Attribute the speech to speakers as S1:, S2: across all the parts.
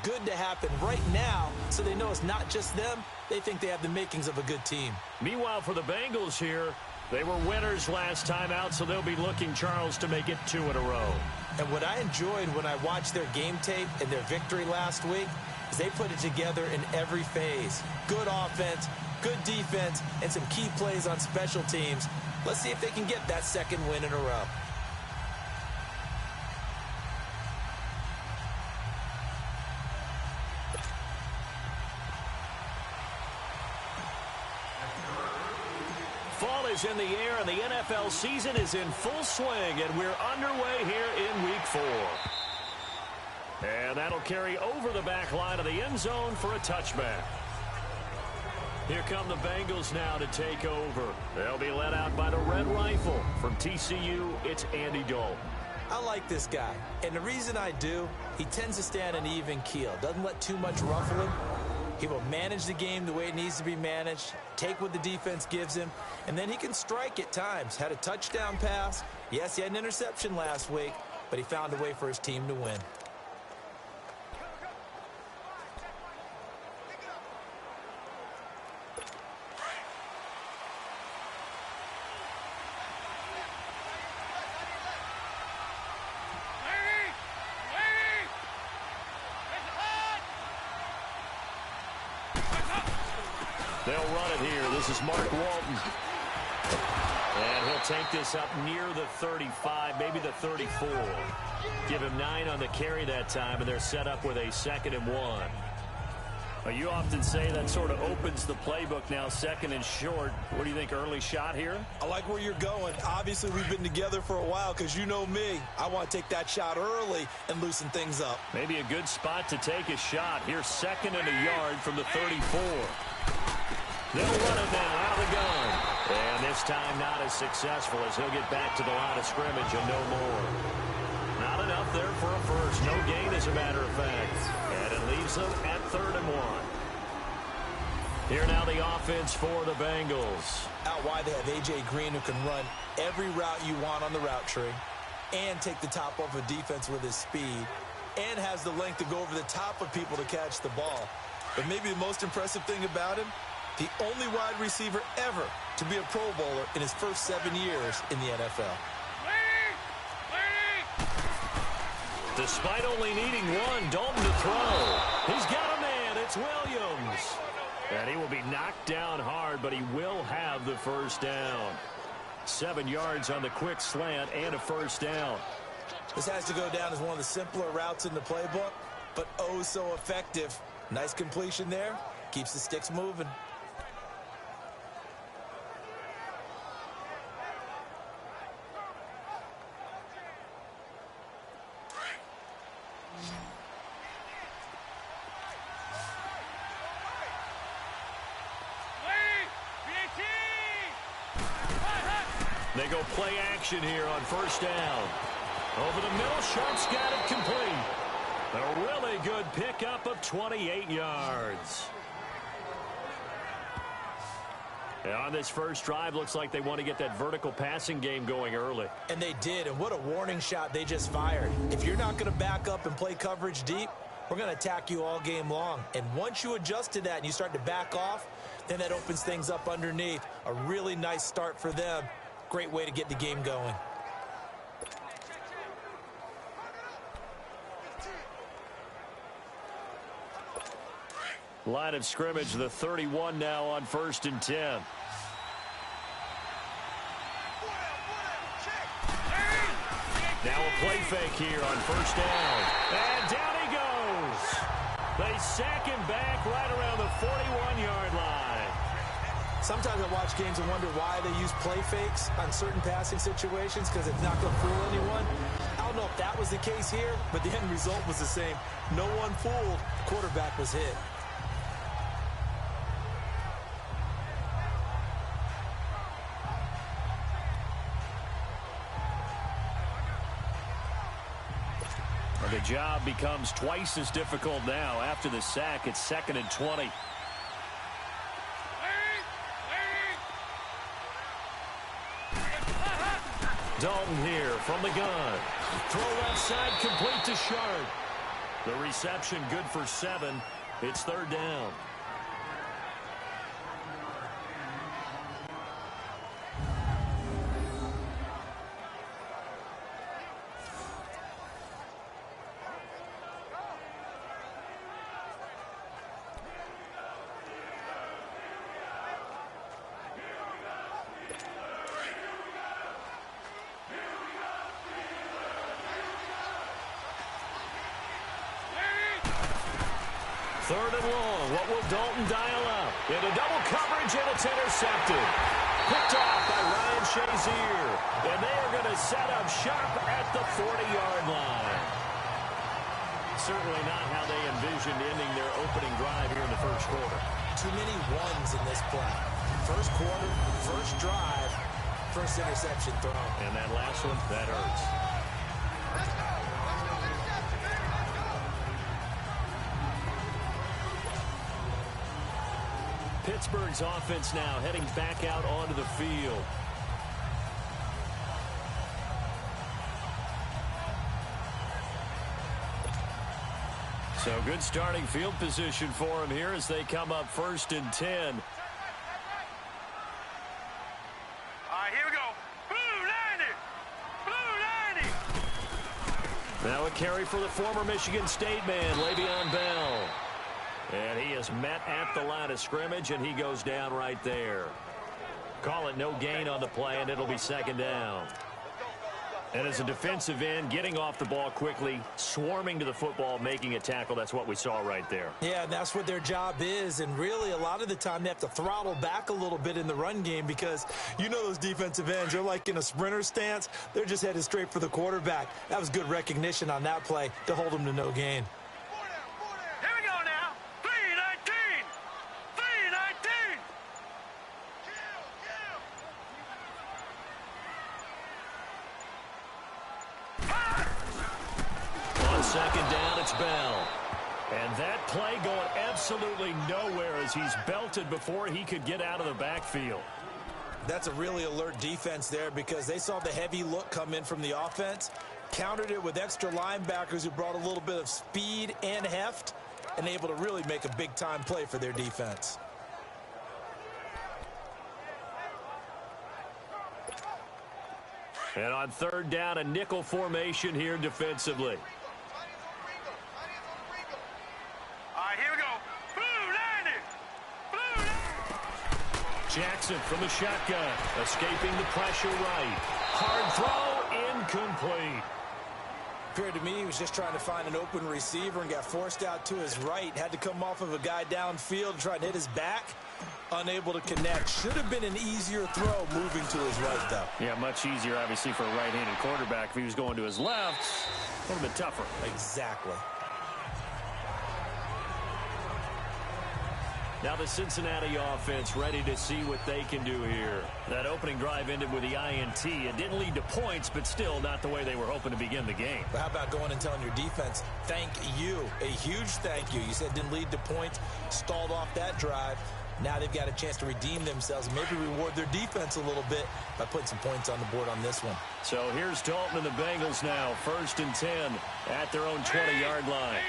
S1: good to happen right now so they know it's not just them. They think they have the makings of a good team.
S2: Meanwhile, for the Bengals here, they were winners last time out, so they'll be looking, Charles, to make it 2 in a row.
S1: And what I enjoyed when I watched their game tape and their victory last week is they put it together in every phase. Good offense, good defense, and some key plays on special teams. Let's see if they can get that second win in a row.
S2: Fall is in the air, and the NFL season is in full swing, and we're underway here in Week 4. And that'll carry over the back line of the end zone for a touchback. Here come the Bengals now to take over. They'll be led out by the Red Rifle. From TCU, it's Andy Dalton.
S1: I like this guy, and the reason I do, he tends to stay on an even keel. Doesn't let too much ruffle him. He will manage the game the way it needs to be managed, take what the defense gives him, and then he can strike at times. Had a touchdown pass. Yes, he had an interception last week, but he found a way for his team to win.
S2: They'll run it here. This is Mark Walton. And he'll take this up near the 35, maybe the 34. Give him 9 on the carry that time, and they're set up with a 2nd and 1. Well, you often say that sort of opens the playbook now, 2nd and short. What do you think, early shot here?
S1: I like where you're going. Obviously, we've been together for a while because you know me. I want to take that shot early and loosen things up.
S2: Maybe a good spot to take a shot. Here's 2nd and a yard from the 34. They'll run it now out of the gun. And this time not as successful as he'll get back to the line of scrimmage and no more. Not enough there for a first. No gain, as a matter of fact. And it leaves them at 3rd and 1. Here now the offense for the Bengals.
S1: Out wide they have A.J. Green, who can run every route you want on the route tree and take the top off a defense with his speed and has the length to go over the top of people to catch the ball. But maybe the most impressive thing about him, the only wide receiver ever to be a Pro Bowler in his first 7 years in the NFL.
S2: Despite only needing one, Dalton to throw. He's got a man. It's Williams. And he will be knocked down hard, but he will have the first down. 7 yards on the quick slant and a first down.
S1: This has to go down as one of the simpler routes in the playbook, but oh so effective. Nice completion there. Keeps the sticks moving.
S2: They go play action here on first down. Over the middle, Sharp's got it complete. A really good pickup of 28 yards. And on this first drive, looks like they want to get that vertical passing game going early.
S1: And they did, and what a warning shot they just fired. If you're not going to back up and play coverage deep, we're going to attack you all game long. And once you adjust to that and you start to back off, then that opens things up underneath. A really nice start for them. Great way to get the game going.
S2: Line of scrimmage, the 31 now on 1st and 10. Now a play fake here on first down. And down he goes. They sack him back right around the 41-yard line.
S1: Sometimes I watch games and wonder why they use play fakes on certain passing situations, because it's not going to fool anyone. I don't know if that was the case here, but the end result was the same. No one fooled. The quarterback was hit.
S2: And the job becomes twice as difficult now. After the sack, it's 2nd and 20. Dalton here from the gun. Throw left side, complete to Sharp. The reception good for 7. It's third down. Third and long. What will Dalton dial up? Into double coverage, and it's intercepted. Picked off by Ryan Shazier. And they are going to set up shop at the 40-yard line. Certainly not how they envisioned ending their opening drive here in the first quarter.
S1: Too many ones in this play. First quarter, first drive, first interception thrown.
S2: And that last one, that hurts. Pittsburgh's offense now heading back out onto the field. So good starting field position for them here as they come up 1st and 10.
S3: All right, here we go. Blue 90. Blue 90.
S2: Now a carry for the former Michigan State man, Le'Veon Bell. And he is met at the line of scrimmage, and he goes down right there. Call it no gain on the play, and it'll be second down. And as a defensive end, getting off the ball quickly, swarming to the football, making a tackle, that's what we saw right there.
S1: Yeah, and that's what their job is. And really, a lot of the time, they have to throttle back a little bit in the run game because you know those defensive ends, they're like in a sprinter stance. They're just headed straight for the quarterback. That was good recognition on that play to hold them to no gain.
S2: Second down, it's Bell. And that play going absolutely nowhere as he's belted before he could get out of the backfield.
S1: That's a really alert defense there because they saw the heavy look come in from the offense, countered it with extra linebackers who brought a little bit of speed and heft, and able to really make a big-time play for their defense.
S2: And on third down, a nickel formation here defensively. Jackson from the shotgun, escaping the pressure right. Hard throw, incomplete.
S1: Appeared to me he was just trying to find an open receiver and got forced out to his right. Had to come off of a guy downfield to try and hit his back. Unable to connect. Should have been an easier throw moving to his right, though.
S2: Yeah, much easier, obviously, for a right-handed quarterback. If he was going to his left, a little bit tougher.
S1: Exactly.
S2: Now the Cincinnati offense ready to see what they can do here. That opening drive ended with the INT. It didn't lead to points, but still not the way they were hoping to begin the game.
S1: But how about going and telling your defense, thank you, a huge thank you. You said didn't lead to points, stalled off that drive. Now they've got a chance to redeem themselves and maybe reward their defense a little bit by putting some points on the board on this one.
S2: So here's Dalton and the Bengals now, 1st and 10 at their own 20-yard line.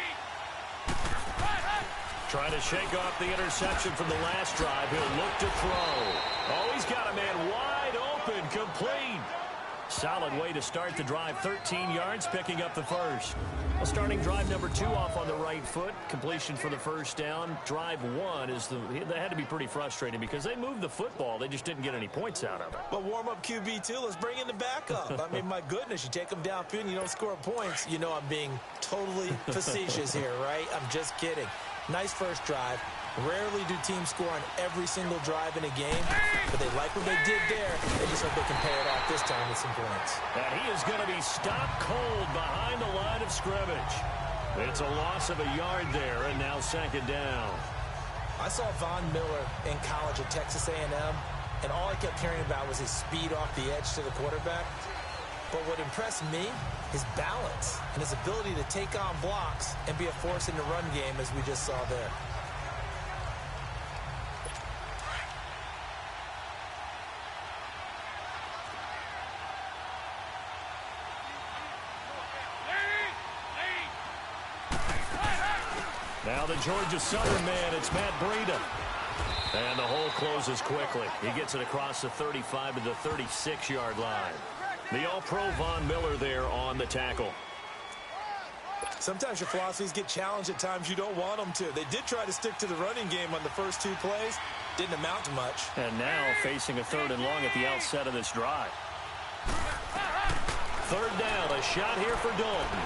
S2: Trying to shake off the interception from the last drive. He'll look to throw. Oh, he's got a man wide open, complete. Solid way to start the drive. 13 yards, picking up the first. Well, starting drive number 2 off on the right foot. Completion for the first down. Drive 1 is that had to be pretty frustrating because they moved the football. They just didn't get any points out of it.
S1: Well, warm-up QB, too. Let's bring in the backup. I mean, my goodness, you take them downfield and you don't score points. You know I'm being totally facetious here, right? I'm just kidding. Nice first drive. Rarely do teams score on every single drive in a game, but they like what they did there. They just hope they can pay it off this time with some points.
S2: And he is going to be stopped cold behind the line of scrimmage. It's a loss of a yard there, and now second down.
S1: I saw Von Miller in college at Texas A&M, and all I kept hearing about was his speed off the edge to the quarterback. But what impressed me, his balance and his ability to take on blocks and be a force in the run game, as we just saw there.
S2: Now the Georgia Southern man, it's Matt Breida. And the hole closes quickly. He gets it across the 35 to the 36-yard line. The All-Pro Von Miller there on the tackle.
S1: Sometimes your philosophies get challenged at times you don't want them to. They did try to stick to the running game on the first 2 plays. Didn't amount to much.
S2: And now facing a 3rd and long at the outset of this drive. 3rd down, a shot here for Dalton.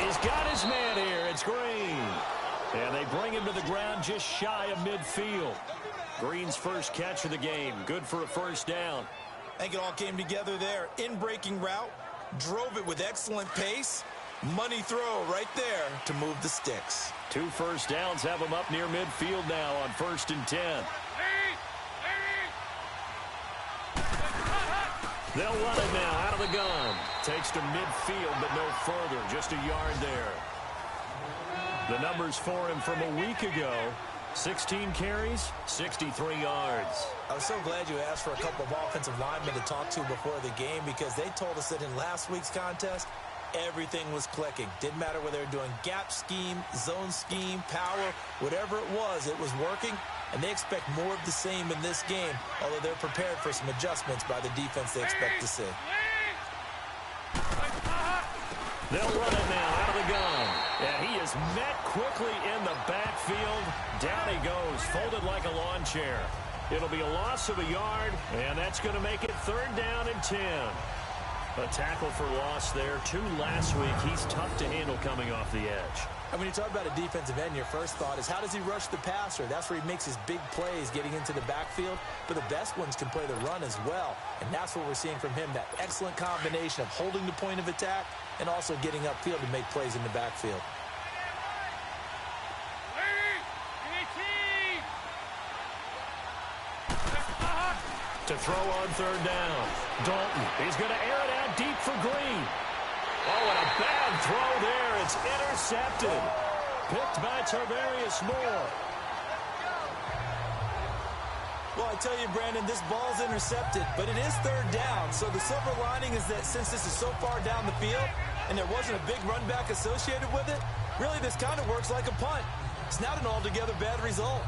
S2: He's got his man here. It's Green. And they bring him to the ground just shy of midfield. Green's first catch of the game. Good for a 1st down.
S1: I think it all came together there. In-breaking route. Drove it with excellent pace. Money throw right there to move the sticks.
S2: 2 first downs have him up near midfield now on 1st and 10. They'll run it now out of the gun. Takes to midfield, but no further. Just a yard there. The numbers for him from a week ago. 16 carries, 63 yards.
S1: I was so glad you asked for a couple of offensive linemen to talk to before the game because they told us that in last week's contest, everything was clicking. Didn't matter whether they were doing gap scheme, zone scheme, power, whatever it was working. And they expect more of the same in this game, although they're prepared for some adjustments by the defense they expect to see.
S2: They'll run it now out of the gun. And he is met quickly in the backfield. Down he goes, folded like a lawn chair. It'll be a loss of a yard, and that's going to make it 3rd down and 10. A tackle for loss there. 2 last week. He's tough to handle coming off the edge.
S1: And when you talk about a defensive end, your first thought is how does he rush the passer? That's where he makes his big plays getting into the backfield. But the best ones can play the run as well. And that's what we're seeing from him, that excellent combination of holding the point of attack and also getting upfield to make plays in the backfield.
S2: To throw on 3rd down. Dalton, he's going to air it out deep for Green. Oh, and a bad throw there. It's intercepted. Picked by Tarvarius Moore.
S1: Well, I tell you, Brandon, this ball's intercepted, but it is 3rd down. So the silver lining is that since this is so far down the field and there wasn't a big run back associated with it, really this kind of works like a punt. It's not an altogether bad result.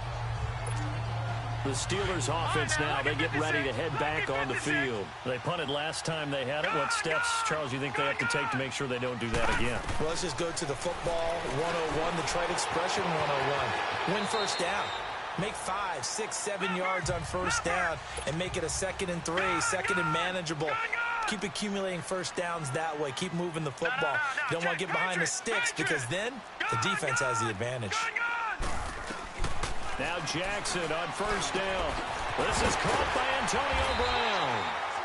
S2: The Steelers offense now, they get ready to head back on the field. They punted last time they had it. What steps, Charles, you think they have to take to make sure they don't do that again?
S1: Well, let's just go to the football 101, the trite expression 101. Win 1st down. Make 5, 6, 7 yards on 1st down and make it a 2nd and 3, 2nd and manageable. Keep accumulating 1st downs that way. Keep moving the football. You don't want to get behind the sticks because then the defense has the advantage.
S2: Now Jackson on 1st down. This is caught by Antonio Brown.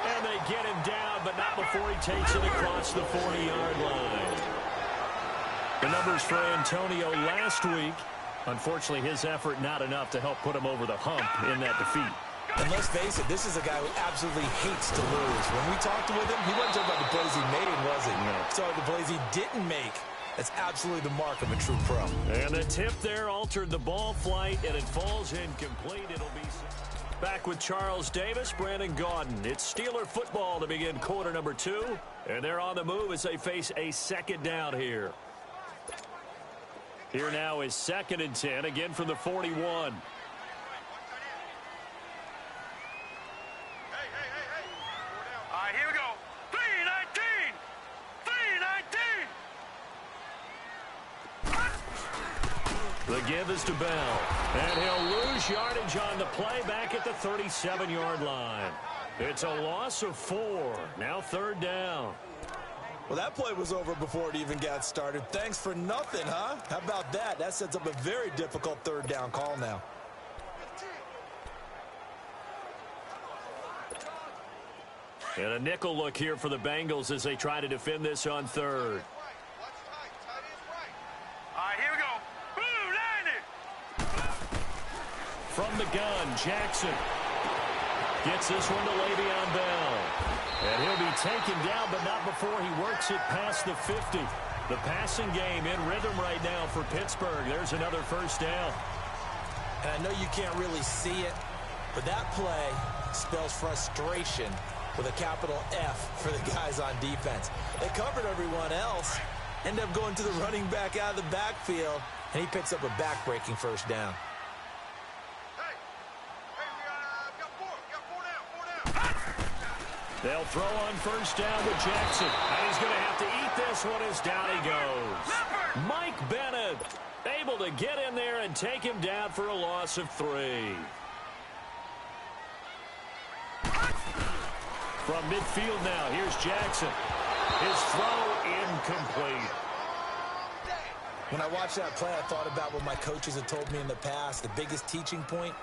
S2: And they get him down, but not before he takes it across the 40-yard line. The numbers for Antonio last week. Unfortunately, his effort not enough to help put him over the hump in that defeat.
S1: And let's face it, this is a guy who absolutely hates to lose. When we talked with him, he wasn't talking about the plays he made, was he? No. So the plays he didn't make. That's absolutely the mark of a true pro.
S2: And the tip there altered the ball flight, and it falls incomplete. It'll be back with Charles Davis, Brandon Gaudin. It's Steeler football to begin quarter number 2. And they're on the move as they face a 2nd down here. Here now is 2nd and 10, again from the 41.
S3: All right, here we go. 3-19. 3-19.
S2: The give is to Bell. And he'll lose yardage on the play back at the 37-yard line. It's a loss of 4. Now 3rd down.
S1: Well, that play was over before it even got started. Thanks for nothing, huh? How about that? That sets up a very difficult 3rd down call now.
S2: And a nickel look here for the Bengals as they try to defend this on 3rd.
S3: All right, here we go. Boom, landed.
S2: From the gun, Jackson gets this one to Le'Veon Bell. And he'll be taken down, but not before he works it past the 50. The passing game in rhythm right now for Pittsburgh. There's another 1st down.
S1: And I know you can't really see it, but that play spells frustration with a capital F for the guys on defense. They covered everyone else, End up going to the running back out of the backfield, and he picks up a back-breaking first down.
S2: They'll throw on first down with Jackson. And he's going to have to eat this one as down he goes. Mike Bennett able to get in there and take him down for a loss of 3. From midfield now, here's Jackson. His throw incomplete.
S1: When I watched that play, I thought about what my coaches have told me in the past. The biggest teaching point,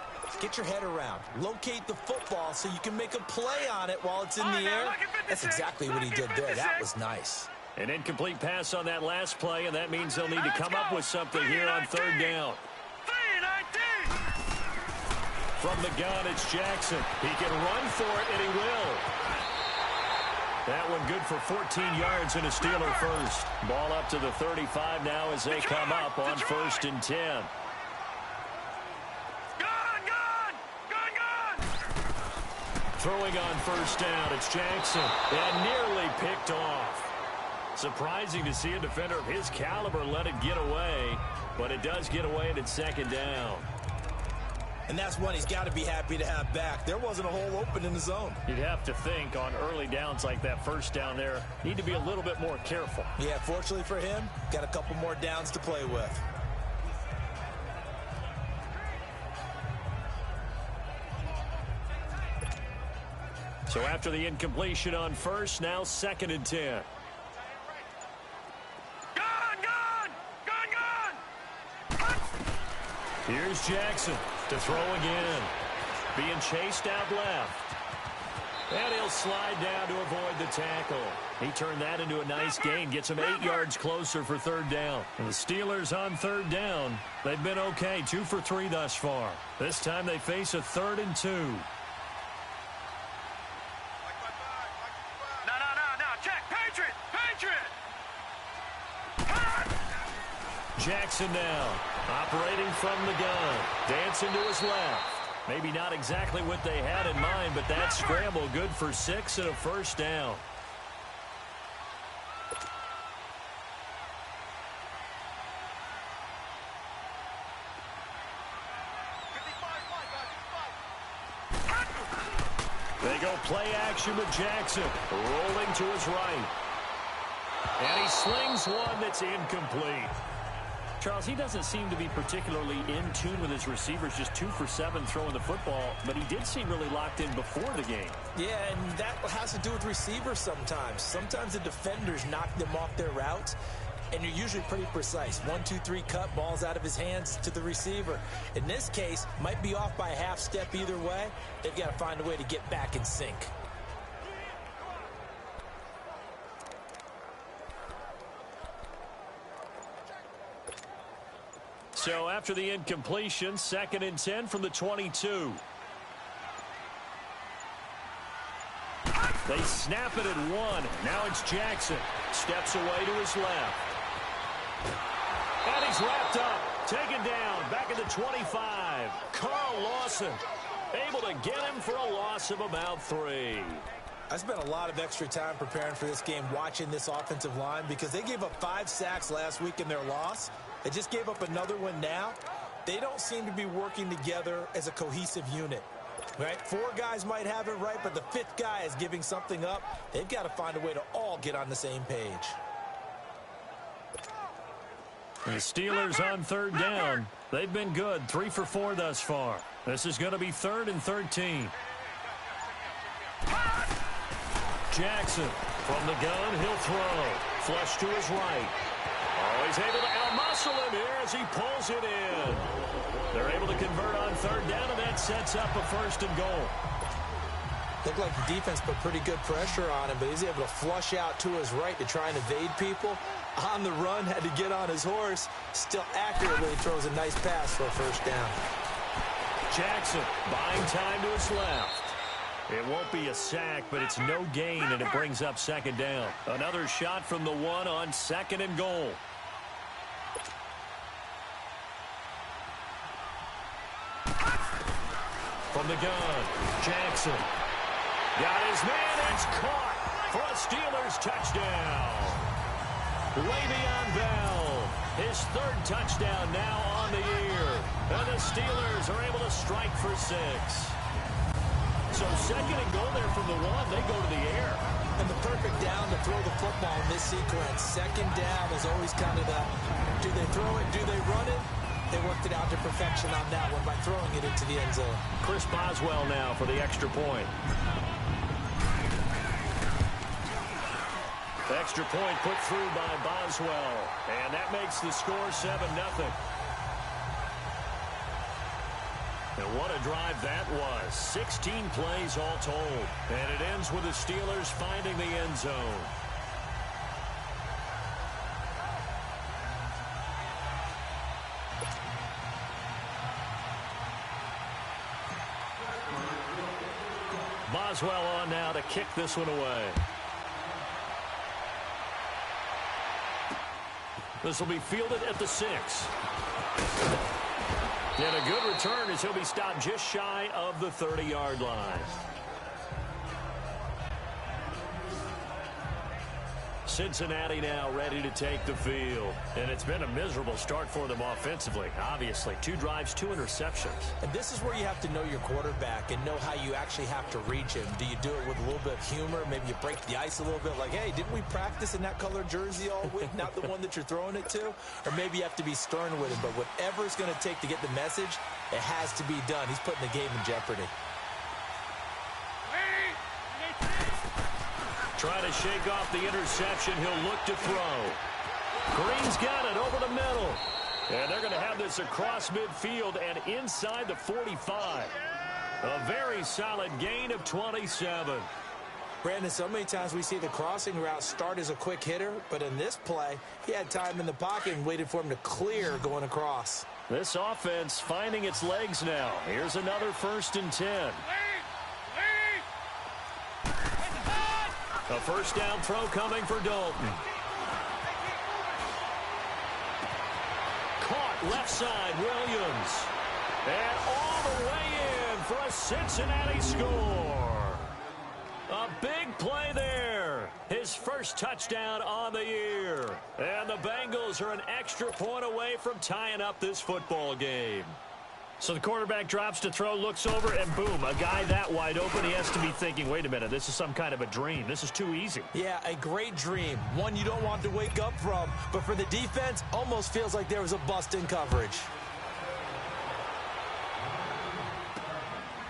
S1: get your head around. Locate the football so you can make a play on it while it's in the air. That's exactly what he did there. That was nice.
S2: An incomplete pass on that last play, and that means they'll need to come up with something here on third down. From the gun, it's Jackson. He can run for it, and he will. That one good for 14 yards and a Steeler first. Ball up to the 35 now as they come up on 1st and 10. Throwing on first down, it's Jackson. And nearly picked off. Surprising to see a defender of his caliber let it get away, but it does get away and it's 2nd down.
S1: And that's one he's got to be happy to have back. There wasn't a hole open in the zone.
S2: You'd have to think on early downs like that first down there, need to be a little bit more careful.
S1: Yeah, fortunately for him, got a couple more downs to play with.
S2: So after the incompletion on first, now 2nd and 10. Here's Jackson to throw again. Being chased out left. And he'll slide down to avoid the tackle. He turned that into a nice gain. Gets him 8 yards closer for 3rd down. And the Steelers on 3rd down. They've been okay. 2 for 3 thus far. This time they face a 3rd and 2.
S3: No. Check. Patriot.
S2: Jackson now. Operating from the gun. Dancing to his left. Maybe not exactly what they had in mind, but that scramble good for 6 and a first down. They go play action with Jackson. Rolling to his right. And he slings one that's incomplete. Charles, he doesn't seem to be particularly in tune with his receivers, just 2 for 7 throwing the football, but he did seem really locked in before the game.
S1: Yeah, and that has to do with receivers sometimes. Sometimes the defenders knock them off their routes, and you're usually pretty precise. 1, 2, 3 cut, balls out of his hands to the receiver. In this case, might be off by a half step either way. They've got to find a way to get back in sync.
S2: So after the incompletion, 2nd and 10 from the 22. They snap it at 1. Now it's Jackson. Steps away to his left. And he's wrapped up. Taken down. Back at the 25. Carl Lawson able to get him for a loss of about 3.
S1: I spent a lot of extra time preparing for this game, watching this offensive line, because they gave up 5 sacks last week in their loss. They just gave up another one now. They don't seem to be working together as a cohesive unit. Right? 4 guys might have it right, but the 5th guy is giving something up. They've got to find a way to all get on the same page.
S2: The Steelers on 3rd down. They've been good. 3 for 4 thus far. This is going to be 3rd and 13. Jackson from the gun. He'll throw. Flush to his right. Oh, he's able to out-muscle him here as he pulls it in. They're able to convert on 3rd down, and that sets up a 1st and goal.
S1: Looked like the defense put pretty good pressure on him, but he's able to flush out to his right to try and evade people. On the run, had to get on his horse. Still accurately throws a nice pass for a 1st down.
S2: Jackson buying time to his left. It won't be a sack, but it's no gain, and it brings up 2nd down. Another shot from the 1 on 2nd and goal. From the gun, Jackson. Got his man, it's caught for a Steelers touchdown. Le'Veon Bell, his third touchdown now on the year. And the Steelers are able to strike for 6. So second and goal there from the 1. They go to the air.
S1: And the perfect down to throw the football in this sequence. Second down is always kind of the, do they throw it, do they run it? They worked it out to perfection on that one by throwing it into the end zone.
S2: Chris Boswell now for the extra point. Extra point put through by Boswell. And that makes the score 7-0. And what a drive that was. 16 plays all told. And it ends with the Steelers finding the end zone. Boswell on now to kick this one away. This will be fielded at the 6. And a good return as he'll be stopped just shy of the 30-yard line. Cincinnati now ready to take the field. And it's been a miserable start for them offensively, obviously. 2 drives, 2 interceptions.
S1: And this is where you have to know your quarterback and know how you actually have to reach him. Do you do it with a little bit of humor? Maybe you break the ice a little bit like, hey, didn't we practice in that color jersey all week? Not the one that you're throwing it to? Or maybe you have to be stern with him. But whatever it's going to take to get the message, it has to be done. He's putting the game in jeopardy.
S2: Trying to shake off the interception. He'll look to throw. Green's got it over the middle. And they're going to have this across midfield and inside the 45. A very solid gain of 27.
S1: Brandon, so many times we see the crossing route start as a quick hitter, but in this play, he had time in the pocket and waited for him to clear going across.
S2: This offense finding its legs now. Here's another 1st and 10. A first down throw coming for Dalton. Caught left side, Williams. And all the way in for a Cincinnati score. A big play there. His first touchdown on the year. And the Bengals are an extra point away from tying up this football game. So the quarterback drops to throw, looks over, and boom, a guy that wide open, he has to be thinking, wait a minute, this is some kind of a dream. This is too easy.
S1: Yeah, a great dream. One you don't want to wake up from. But for the defense, almost feels like there was a bust in coverage.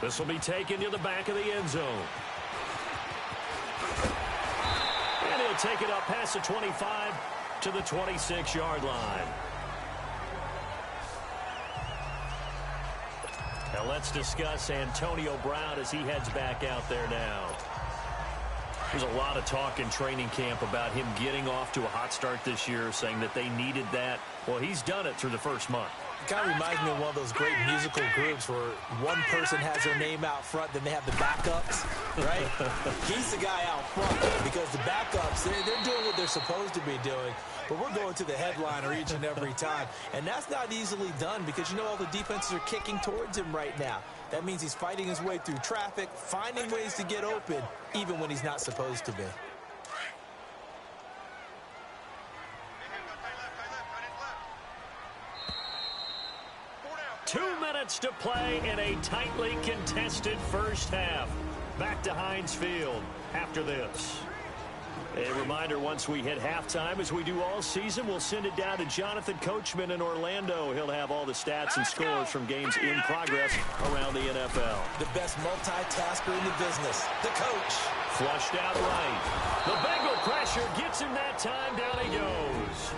S2: This will be taken to the back of the end zone. And he'll take it up past the 25 to the 26-yard line. Now let's discuss Antonio Brown as he heads back out there now. There's a lot of talk in training camp about him getting off to a hot start this year, saying that they needed that. Well, he's done it through the first month.
S1: It kind of reminds me of one of those great musical groups where one person has their name out front, then they have the backups, right? He's the guy out front because the backups, they're doing what they're supposed to be doing, but we're going to the headliner each and every time. And that's not easily done because, you know, all the defenses are kicking towards him right now. That means he's fighting his way through traffic, finding ways to get open, even when he's not supposed to be.
S2: 2 minutes to play in a tightly contested first half. Back to Heinz Field after this. A reminder, once we hit halftime, as we do all season, we'll send it down to Jonathan Coachman in Orlando. He'll have all the stats and scores from games in progress around the NFL.
S1: The best multitasker in the business, the coach.
S2: Flushed out right. The Bengal pressure gets him that time. Down he goes.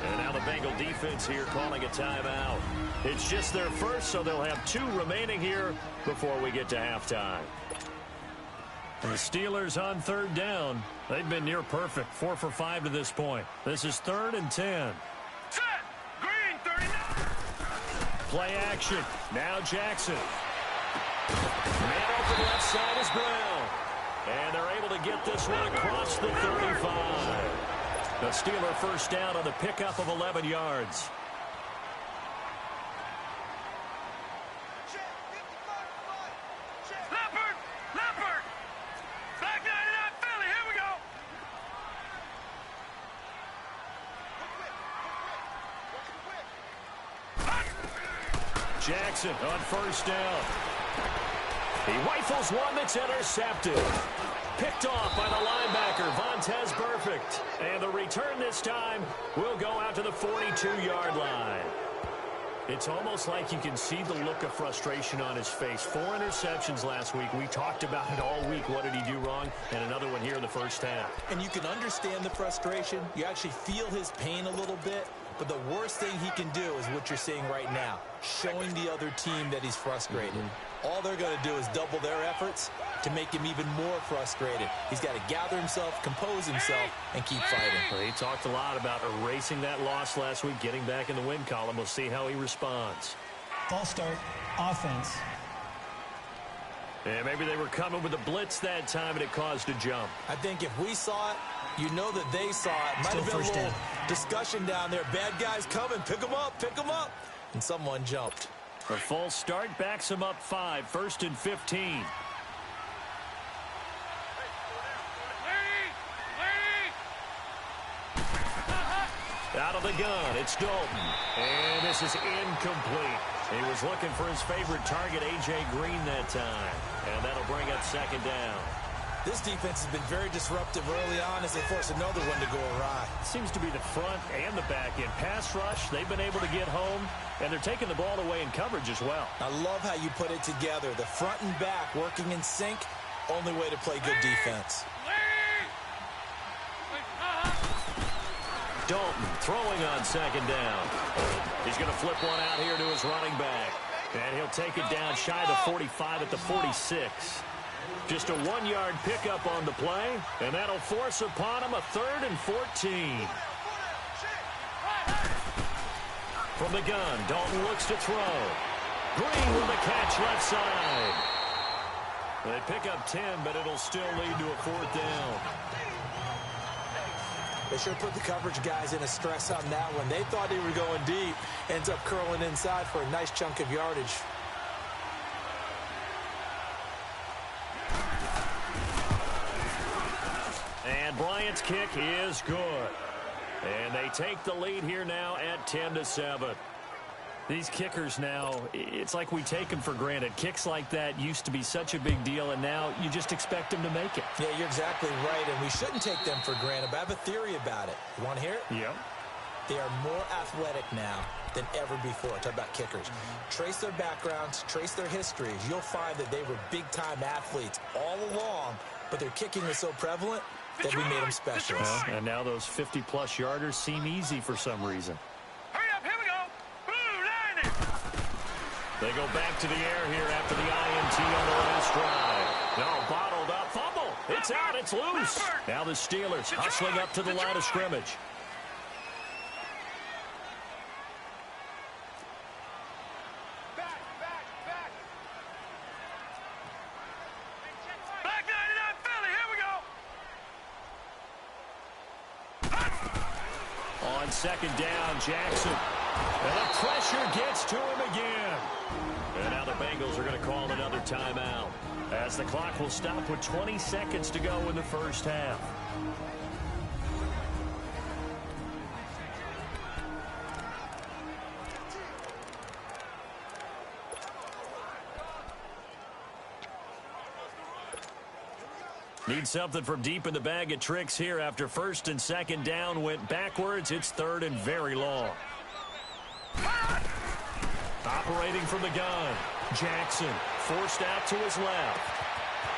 S2: And now the Bengal defense here calling a timeout. It's just their first, so they'll have 2 remaining here before we get to halftime. And the Steelers on 3rd down. They've been near perfect, 4 for 5 to this point. This is 3rd and 10.
S3: Set. Green, 39.
S2: Play action. Now Jackson. Man open left side is Brown. And they're able to get this one across the 35. The Steeler first down on the pickup of 11 yards.
S3: Leopard. Back 99 Philly. Here we go.
S2: Jackson on first down. He rifles one that's intercepted. Picked off by the linebacker, Vontaze Burfict. And the return this time will go out to the 42-yard line. It's almost like you can see the look of frustration on his face. 4 interceptions last week. We talked about it all week. What did he do wrong? And another one here in the first half.
S1: And you can understand the frustration. You actually feel his pain a little bit. But the worst thing he can do is what you're seeing right now, showing the other team that he's frustrated. All they're going to do is double their efforts to make him even more frustrated. He's got to gather himself, compose himself, and keep fighting.
S2: Well, he talked a lot about erasing that loss last week, getting back in the win column. We'll see how he responds.
S4: False start, offense.
S2: And maybe they were coming with a blitz that time, and it caused a jump.
S1: I think if we saw it, you know that they saw it. Might have been a little discussion down there. Bad guys coming. Pick them up. Pick them up. And someone jumped.
S2: A false start backs him up 5. 1st and 15. Out of the gun, it's Dalton. And this is incomplete. He was looking for his favorite target, A.J. Green, that time. And that'll bring up 2nd down.
S1: This defense has been very disruptive early on as they force another one to go awry.
S2: Seems to be the front and the back end. Pass rush, they've been able to get home, and they're taking the ball away in coverage as well.
S1: I love how you put it together. The front and back working in sync, only way to play good defense.
S2: Dalton throwing on 2nd down. He's going to flip one out here to his running back. And he'll take it down shy of the 45 at the 46. Just a 1-yard pickup on the play, and that'll force upon him a 3rd and 14. From the gun, Dalton looks to throw. Green with the catch left side. They pick up 10, but it'll still lead to a 4th down.
S1: They sure put the coverage guys in a stress on that one. They thought they were going deep. Ends up curling inside for a nice chunk of yardage.
S2: And Bryant's kick is good. And they take the lead here now at 10-7. These kickers now, it's like we take them for granted. Kicks like that used to be such a big deal, and now you just expect them to make it.
S1: Yeah, you're exactly right, and we shouldn't take them for granted, but I have a theory about it. You want to hear it?
S2: Yep.
S1: They are more athletic now than ever before. Talk about kickers. Trace their backgrounds, trace their histories. You'll find that they were big-time athletes all along, but their kicking was so prevalent that we made them special.
S2: Well, and now those 50-plus yarders seem easy for some reason.
S3: Hurry up, here we go. Blue, line it.
S2: They go back to the air here after the INT on the last drive. No, bottled up. Fumble. It's out. It's loose. Now the Steelers hustling up to the line of scrimmage.
S3: Black 99 Philly, here we go.
S2: On 2nd down, Jackson. And the pressure gets to him again. And now the Bengals are going to call another timeout, as the clock will stop with 20 seconds to go in the first half. Need something from deep in the bag of tricks here after 1st and 2nd down went backwards. It's 3rd and very long. Operating from the gun, Jackson forced out to his left.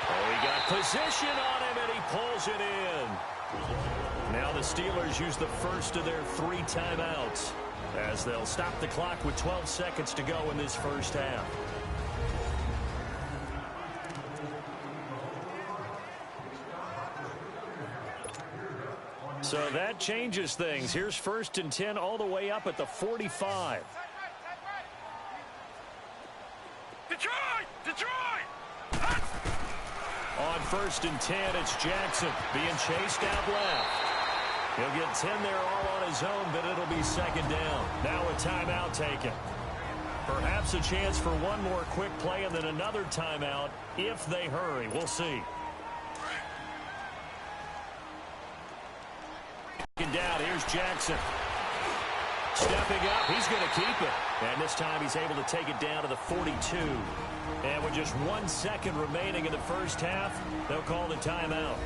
S2: Oh, he got position on him, and he pulls it in. Now the Steelers use the first of their 3 timeouts, as they'll stop the clock with 12 seconds to go in this first half. So that changes things. Here's 1st and 10 all the way up at the 45.
S3: Detroit!
S2: On 1st and 10, it's Jackson being chased out left. He'll get 10 there all on his own, but it'll be 2nd down. Now a timeout taken. Perhaps a chance for one more quick play and then another timeout if they hurry. We'll see. 2nd down, here's Jackson. Stepping up, he's going to keep it. And this time he's able to take it down to the 42. And with just 1 second remaining in the first half, they'll call the timeout.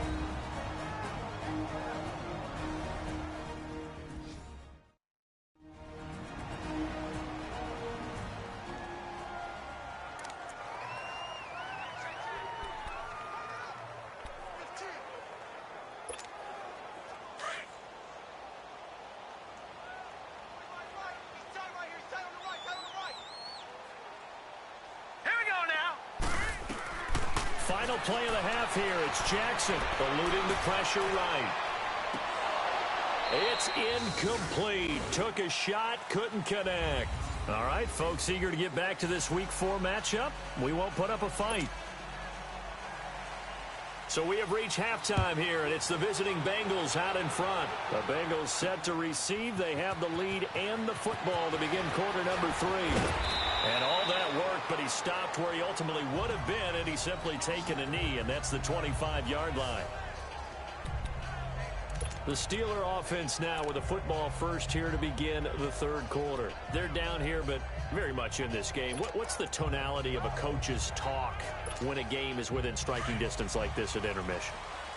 S2: Final play of the half here. It's Jackson eluding the pressure right. It's incomplete. Took a shot, couldn't connect. All right, folks, eager to get back to this Week 4 matchup. We won't put up a fight. So we have reached halftime here, and it's the visiting Bengals out in front. The Bengals set to receive. They have the lead and the football to begin quarter number 3. And all that work, but he stopped where he ultimately would have been, and he's simply taken a knee, and that's the 25-yard line. The Steeler offense now with a football first here to begin the third quarter. They're down here, but very much in this game. What's the tonality of a coach's talk when a game is within striking distance like this at intermission?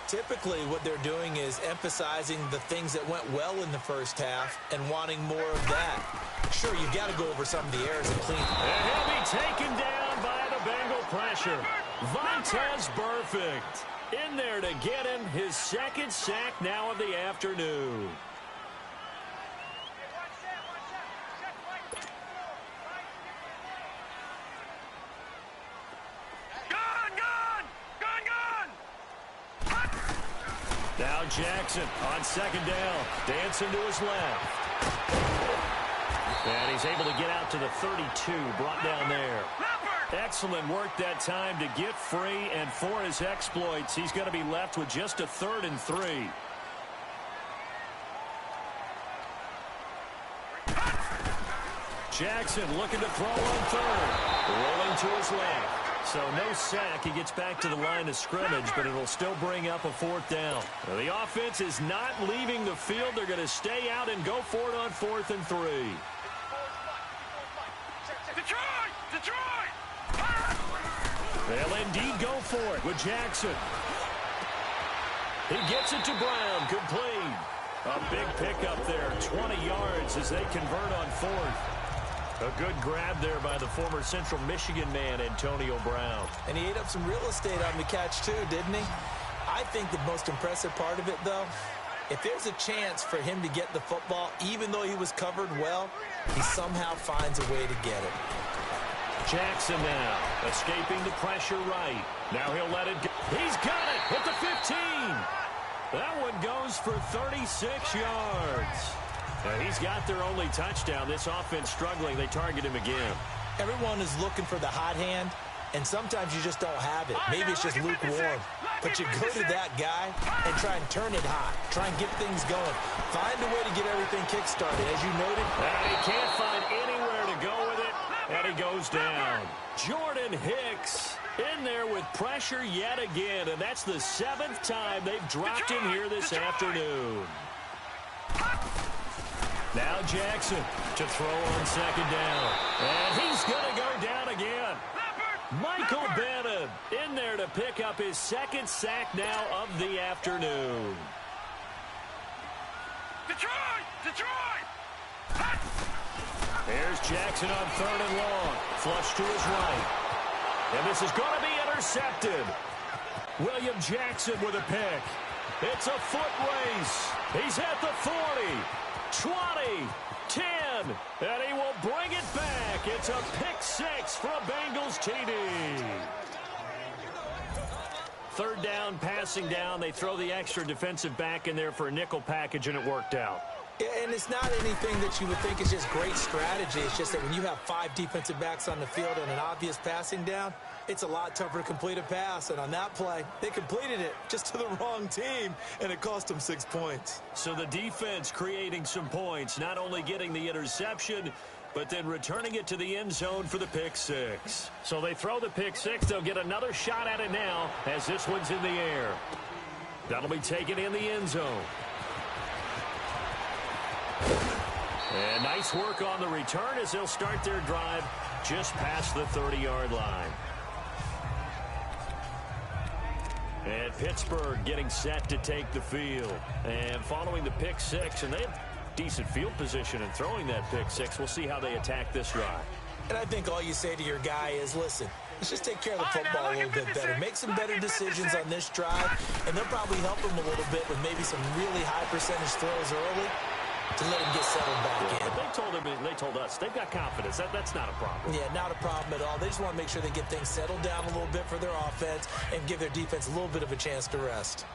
S1: Typically, what they're doing is emphasizing the things that went well in the first half and wanting more of that. Sure, you've got to go over some of the errors and clean.
S2: And he'll be taken down by the Bengal pressure. Vontaze Burfict in there to get him his second sack now of the afternoon. Now Jackson on second down, dancing to his left. And he's able to get out to the 32, brought down there. Excellent work that time to get free, and for his exploits, he's going to be left with just a 3rd and 3. Jackson looking to throw on third, rolling to his left. So no sack. He gets back to the line of scrimmage, but it'll still bring up a 4th down. Now, the offense is not leaving the field. They're going to stay out and go for it on 4th and 3.
S3: Detroit!
S2: They'll indeed go for it with Jackson. He gets it to Brown, complete. A big pickup there, 20 yards as they convert on 4th. A good grab there by the former Central Michigan man, Antonio Brown.
S1: And he ate up some real estate on the catch, too, didn't he? I think the most impressive part of it, though, if there's a chance for him to get the football, even though he was covered well, he somehow finds a way to get it.
S2: Jackson now, escaping the pressure right. Now he'll let it go. He's got it at the 15. That one goes for 36 yards. He's got their only touchdown. This offense struggling. They target him again.
S1: Everyone is looking for the hot hand, and sometimes you just don't have it. Maybe it's just lukewarm. But you go to that guy and try and turn it hot. Try and get things going. Find a way to get everything kick-started. As you noted,
S2: he can't find anywhere to go with it, and he goes down. Jordan Hicks in there with pressure yet again, and that's the 7th time they've dropped him here this afternoon. Now Jackson to throw on second down. And he's going to go down again. Michael Bennett in there to pick up his 2nd sack now of the afternoon.
S3: Detroit!
S2: Here's Jackson on 3rd and long. Flush to his right. And this is going to be intercepted. William Jackson with a pick. It's a foot race. He's at the 40. 20, 10, and he will bring it back. It's a pick 6 for a Bengals TD. 3rd down, passing down. They throw the extra defensive back in there for a nickel package, and it worked out.
S1: Yeah, and it's not anything that you would think is just great strategy. It's just that when you have 5 defensive backs on the field and an obvious passing down, it's a lot tougher to complete a pass. And on that play, they completed it just to the wrong team, and it cost them 6 points.
S2: So the defense creating some points, not only getting the interception, but then returning it to the end zone for the pick 6. So they throw the pick 6. They'll get another shot at it now as this one's in the air. That'll be taken in the end zone. And nice work on the return as they'll start their drive just past the 30-yard line. And Pittsburgh getting set to take the field. And following the pick six, and they have decent field position in throwing that pick six. We'll see how they attack this drive.
S1: And I think all you say to your guy is, listen, let's just take care of the football a little bit better. Make some better decisions on this drive, and they'll probably help him a little bit with maybe some really high percentage throws early to let him get settled back in.
S2: They told us they've got confidence. That's not a problem.
S1: Yeah, not a problem at all. They just want to make sure they get things settled down a little bit for their offense and give their defense a little bit of a chance to rest.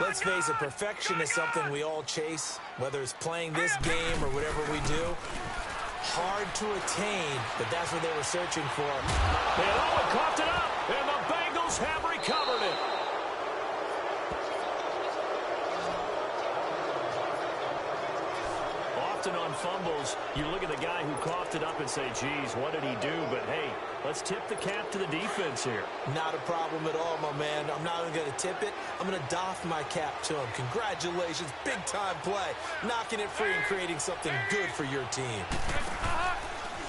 S1: Let's face it, perfection is something we all chase, whether it's playing this game or whatever we do. Hard to attain, but that's what they were searching for.
S2: They all coughed it up, and the Bengals have recovered it. Often on fumbles, you look at the guy who coughed it up and say, geez, what did he do? But, hey, let's tip the cap to the defense here.
S1: Not a problem at all, my man. I'm not even going to tip it. I'm going to doff my cap to him. Congratulations, big-time play. Knocking it free and creating something good for your team.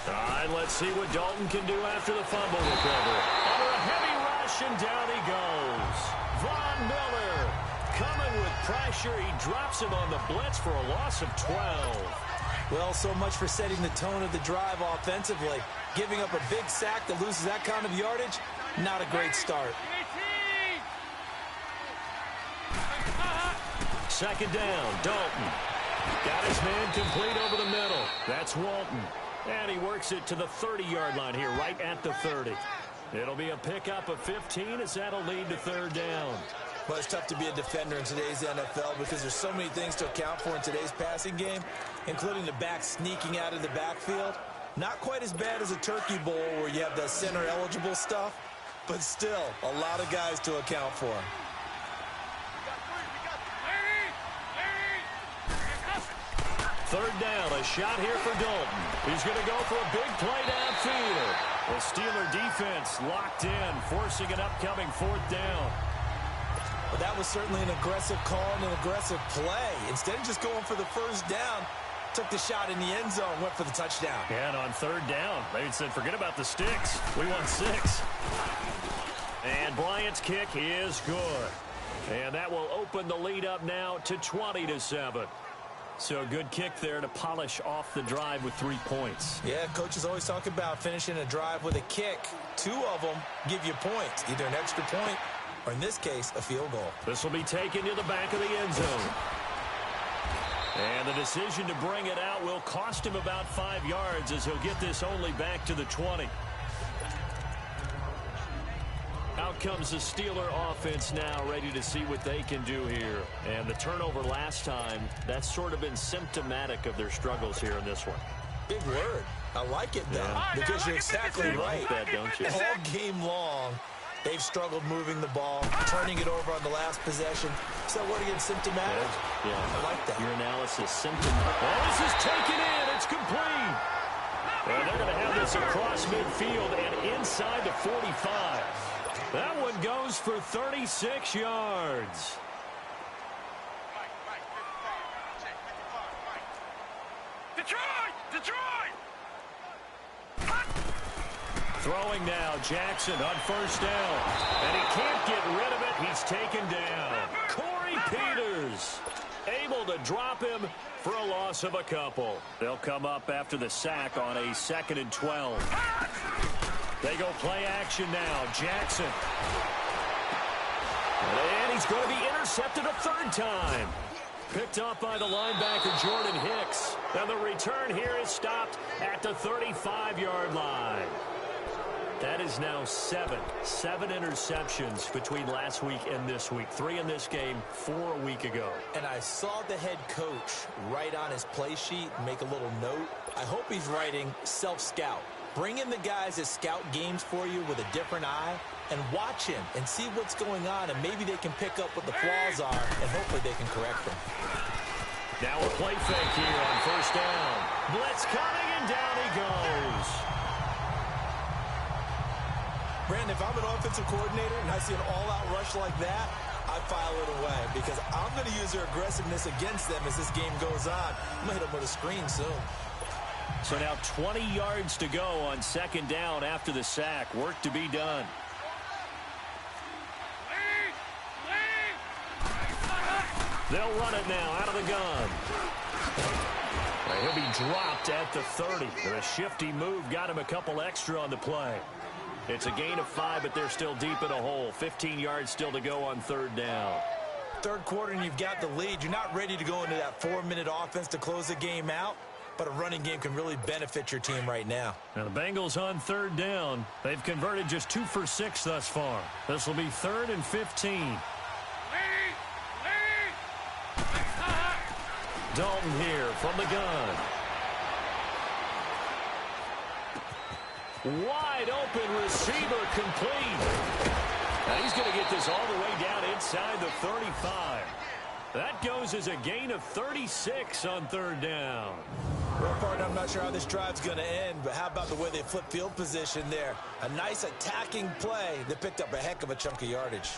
S2: All right, let's see what Dalton can do after the fumble recovery. Under a heavy rush, and down he goes. Von Miller coming with pressure. He drops him on the blitz for a loss of 12.
S1: Well, so much for setting the tone of the drive offensively. Giving up a big sack that loses that kind of yardage, not a great start.
S2: Second down, Dalton. Got his man complete over the middle. That's Walton. And he works it to the 30-yard line here, right at the 30. It'll be a pickup of 15 as that'll lead to third down.
S1: Well, it's tough to be a defender in today's NFL because there's so many things to account for in today's passing game, including the back sneaking out of the backfield. Not quite as bad as a turkey bowl where you have the center-eligible stuff, but still a lot of guys to account for.
S2: Third down, a shot here for Dalton. He's going to go for a big play downfield. The Steeler defense locked in, forcing an upcoming fourth down.
S1: Well, that was certainly an aggressive call and an aggressive play. Instead of just going for the first down, took the shot in the end zone, went for the touchdown.
S2: And on third down, they said, forget about the sticks. We want 6. And Bryant's kick is good. And that will open the lead up now to 20-7. So a good kick there to polish off the drive with 3 points.
S1: Yeah, coaches always talk about finishing a drive with a kick. 2 of them give you points, either an extra point or, in this case, a field goal.
S2: This will be taken to the back of the end zone. And the decision to bring it out will cost him about 5 yards as he'll get this only back to the 20. Out comes the Steeler offense now, ready to see what they can do here. And the turnover last time, that's sort of been symptomatic of their struggles here in this one.
S1: Big word. I like it, though, because you're exactly right.
S2: You like that, don't you?
S1: All game long, they've struggled moving the ball, turning it over on the last possession. Is that word again, symptomatic?
S2: Yeah.
S1: I like that.
S2: Your analysis, symptomatic. Oh, this is taken in. It's complete. And they're going to have this across midfield and inside the 45. That one goes for 36 yards.
S3: Detroit!
S2: Throwing now, Jackson on first down. And he can't get rid of it. He's taken down. Corey Peters able to drop him for a loss of a couple. They'll come up after the sack on a 2nd and 12. They go play action now. Jackson. And he's going to be intercepted a third time. Picked up by the linebacker, Jordan Hicks. And the return here is stopped at the 35-yard line. That is now 7 interceptions between last week and this week. 3 in this game, 4 a week ago.
S1: And I saw the head coach write on his play sheet, make a little note. I hope he's writing self-scout. Bring in the guys that scout games for you with a different eye and watch him and see what's going on, and maybe they can pick up what the flaws are, and hopefully they can correct them.
S2: Now a play fake here on first down. Blitz coming, and down he goes.
S1: Brandon, if I'm an offensive coordinator and I see an all-out rush like that, I file it away because I'm going to use their aggressiveness against them as this game goes on. I'm going to hit them with a screen soon.
S2: So now 20 yards to go on second down after the sack. Work to be done. They'll run it now out of the gun. He'll be dropped at the 30. A shifty move got him a couple extra on the play. It's a gain of 5, but they're still deep in a hole. 15 yards still to go on third down.
S1: Third quarter and you've got the lead. You're not ready to go into that 4-minute offense to close the game out, but a running game can really benefit your team right now.
S2: Now the Bengals on third down. They've converted just 2 for 6 thus far. This will be 3rd and 15. Dalton here from the gun. Wide open receiver complete. Now he's going to get this all the way down inside the 35. That goes as a gain of 36 on third down.
S1: Well, partner, I'm not sure how this drive's going to end, but how about the way they flip field position there? A nice attacking play that picked up a heck of a chunk of yardage.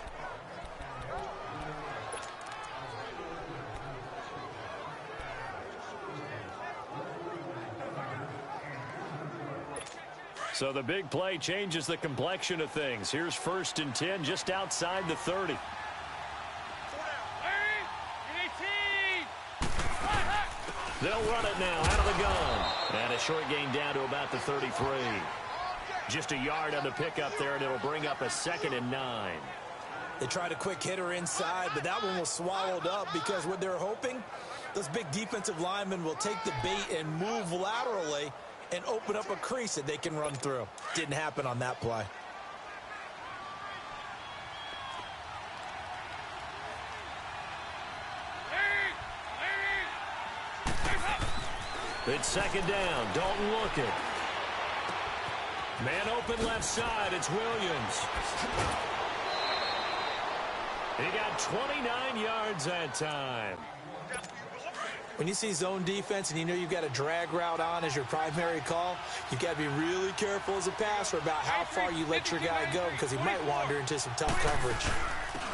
S2: So the big play changes the complexion of things. Here's 1st and 10 just outside the 30. They'll run it now out of the gun. And a short gain down to about the 33. Just a yard on the pickup there, and it'll bring up a 2nd and 9.
S1: They tried a quick hitter inside, but that one was swallowed up because what they're hoping, those big defensive linemen will take the bait and move laterally and open up a crease that they can run through. Didn't happen on that play.
S2: It's 2nd down. Dalton looking. Man open left side. It's Williams. He got 29 yards that time.
S1: When you see zone defense and you know you've got a drag route on as your primary call, you've got to be really careful as a passer about how far you let your guy go because he might wander into some tough coverage.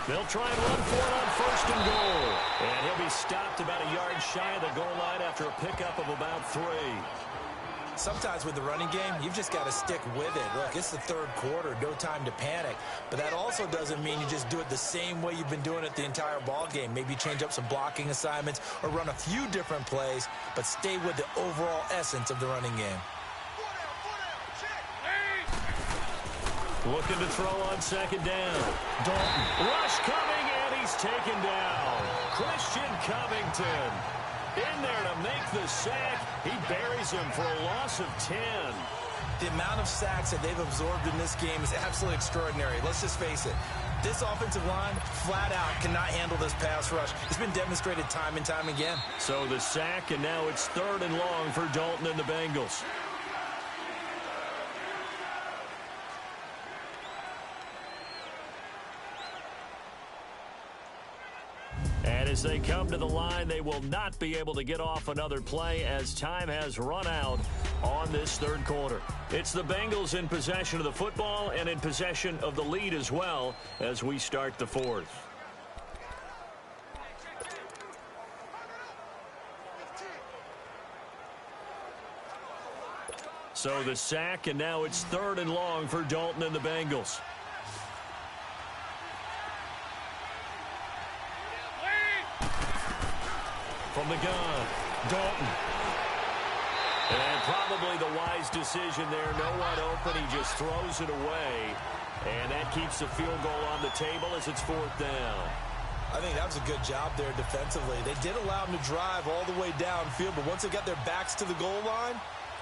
S2: They'll try and run for it on 1st and goal. And he'll be stopped about a yard shy of the goal line after a pickup of about 3.
S1: Sometimes with the running game, you've just got to stick with it. Look, it's the 3rd quarter, no time to panic. But that also doesn't mean you just do it the same way you've been doing it the entire ball game. Maybe change up some blocking assignments or run a few different plays, but stay with the overall essence of the running game.
S2: Looking to throw on 2nd down. Dalton. Rush coming, and he's taken down. Christian Covington in there to make the sack. He buries him for a loss of 10.
S1: The amount of sacks that they've absorbed in this game is absolutely extraordinary. Let's just face it. This offensive line, flat out, cannot handle this pass rush. It's been demonstrated time and time again.
S2: So the sack, and now it's 3rd and long for Dalton and the Bengals. And as they come to the line, they will not be able to get off another play as time has run out on this 3rd quarter. It's the Bengals in possession of the football and in possession of the lead as well as we start the 4th. So the sack, and now it's 3rd and long for Dalton and the Bengals. From the gun, Dalton. And probably the wise decision there. No one open. He just throws it away. And that keeps the field goal on the table as it's 4th down.
S1: I think that was a good job there defensively. They did allow them to drive all the way downfield, but once they got their backs to the goal line,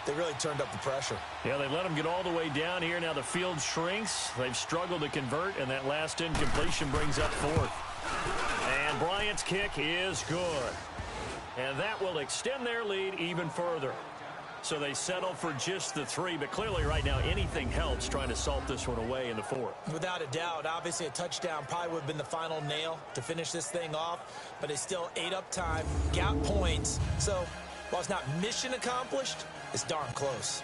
S1: they really turned up the pressure.
S2: Yeah, they let them get all the way down here. Now the field shrinks. They've struggled to convert, and that last incompletion brings up 4th. And Bryant's kick is good. And that will extend their lead even further. So they settle for just the 3, but clearly right now anything helps trying to salt this one away in the 4th.
S1: Without a doubt, obviously a touchdown probably would have been the final nail to finish this thing off, but it's still ate up time, got points. So while it's not mission accomplished, it's darn close.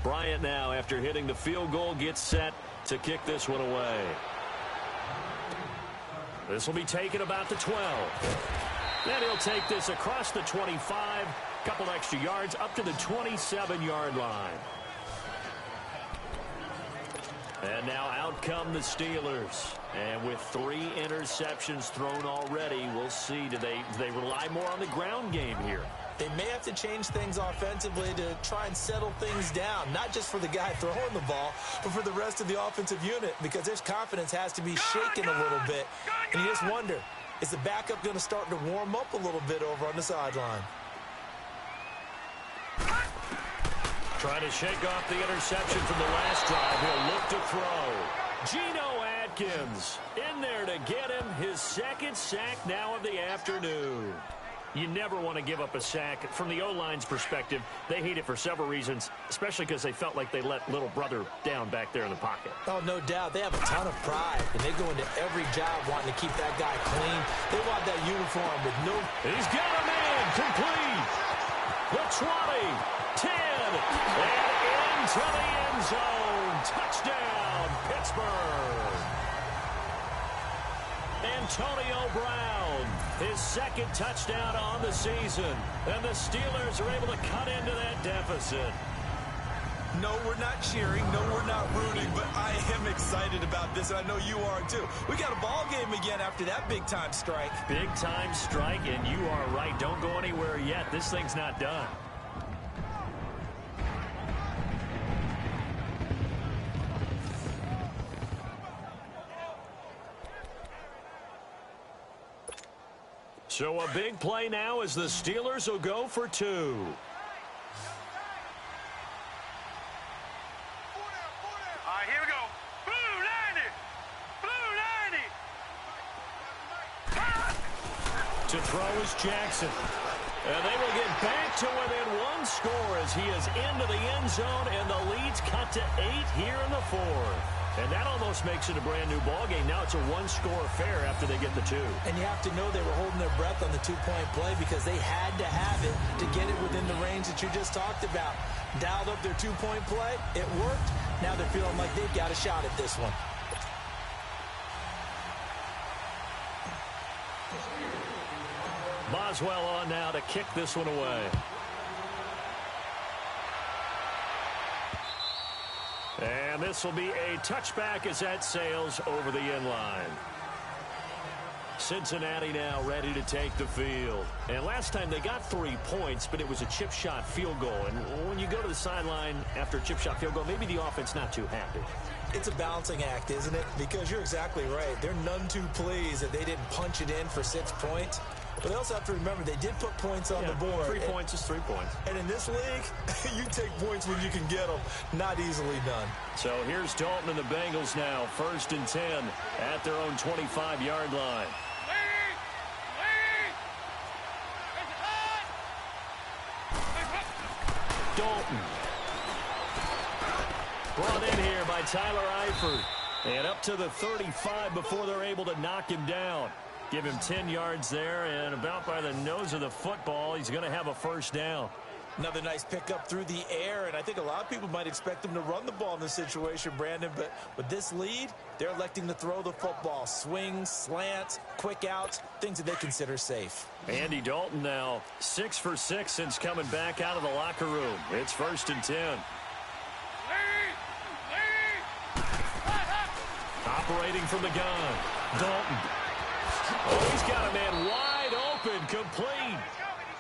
S2: Bryant now, after hitting the field goal, gets set to kick this one away. This will be taken about the 12. Then he'll take this across the 25, couple extra yards up to the 27-yard line. And now out come the Steelers. And with 3 interceptions thrown already, we'll see. Do they rely more on the ground game here?
S1: They may have to change things offensively to try and settle things down, not just for the guy throwing the ball, but for the rest of the offensive unit, because their confidence has to be shaken a little bit. And you just wonder, is the backup going to start to warm up a little bit over on the sideline?
S2: Trying to shake off the interception from the last drive. He'll look to throw. Geno Atkins in there to get him his 2nd sack now of the afternoon. You never want to give up a sack. From the O-line's perspective, they hate it for several reasons, especially because they felt like they let little brother down back there in the pocket.
S1: Oh, no doubt. They have a ton of pride, and they go into every job wanting to keep that guy clean. They want that uniform with no...
S2: He's got a man complete. The 20, 10, and into the end zone. Touchdown, Pittsburgh. Antonio Brown, his 2nd touchdown on the season. And the Steelers are able to cut into that deficit.
S1: No, we're not cheering. No, we're not rooting. But I am excited about this, and I know you are too. We got a ball game again after that big-time strike.
S2: Big-time strike, and you are right. Don't go anywhere yet. This thing's not done. So a big play now as the Steelers will go for 2.
S3: All right, here we go. Blue 90. Blue 90.
S2: To throw is Jackson. And they will get back to within 1 score as he is into the end zone, and the lead's cut to 8 here in the 4th. And that almost makes it a brand-new ballgame. Now it's a 1-score affair after they get the 2.
S1: And you have to know they were holding their breath on the 2-point play because they had to have it to get it within the range that you just talked about. Dialed up their 2-point play. It worked. Now they're feeling like they've got a shot at this one.
S2: Boswell on now to kick this one away. And this will be a touchback as that sails over the end line. Cincinnati now ready to take the field. And last time they got 3 points, but it was a chip shot field goal. And when you go to the sideline after a chip shot field goal, maybe the offense not too happy.
S1: It's a balancing act, isn't it? Because you're exactly right. They're none too pleased that they didn't punch it in for 6 points. But they also have to remember they did put points on the board.
S2: 3 points is 3 points.
S1: And in this league, you take points when you can get them. Not easily done.
S2: So here's Dalton and the Bengals now. 1st and 10 at their own 25-yard line. Dalton. Brought in here by Tyler Eifert. And up to the 35 before they're able to knock him down. Give him 10 yards there, and about by the nose of the football, he's going to have a 1st down.
S1: Another nice pickup through the air, and I think a lot of people might expect him to run the ball in this situation, Brandon, but with this lead, they're electing to throw the football. Swings, slants, quick outs, things that they consider safe.
S2: Andy Dalton now 6 for 6 since coming back out of the locker room. It's 1st and 10. Operating from the gun, Dalton. Oh, he's got a man wide open, complete.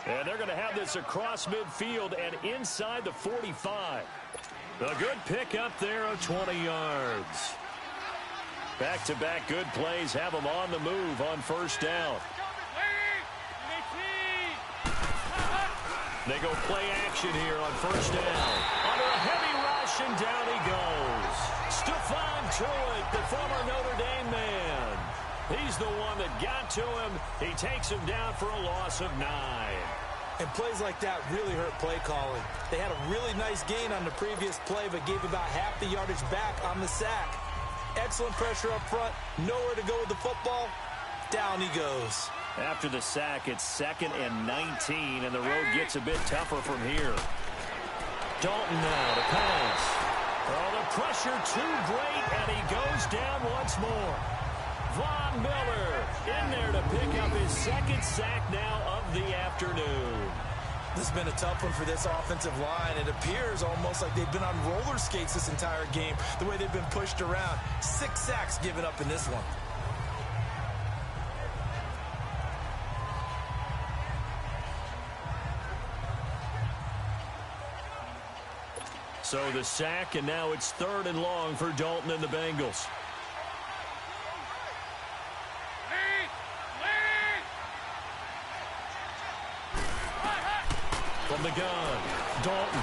S2: And they're going to have this across midfield and inside the 45. A good pickup there of 20 yards. Back-to-back good plays have them on the move on 1st down. They go play action here on 1st down. Under a heavy rush, and down he goes. Stephon Tuitt, the former Notre Dame man. He's the one that got to him. He takes him down for a loss of 9.
S1: And plays like that really hurt play calling. They had a really nice gain on the previous play, but gave about half the yardage back on the sack. Excellent pressure up front. Nowhere to go with the football. Down he goes.
S2: After the sack, it's 2nd and 19, and the road gets a bit tougher from here. Dalton now to pass. Oh, the pressure too great, and he goes down once more. Von Miller in there to pick up his second sack now of the afternoon.
S1: This has been a tough one for this offensive line. It appears almost like they've been on roller skates this entire game, the way they've been pushed around. 6 sacks given up in this one.
S2: So the sack, and now it's 3rd and long for Dalton and the Bengals. From the gun, Dalton.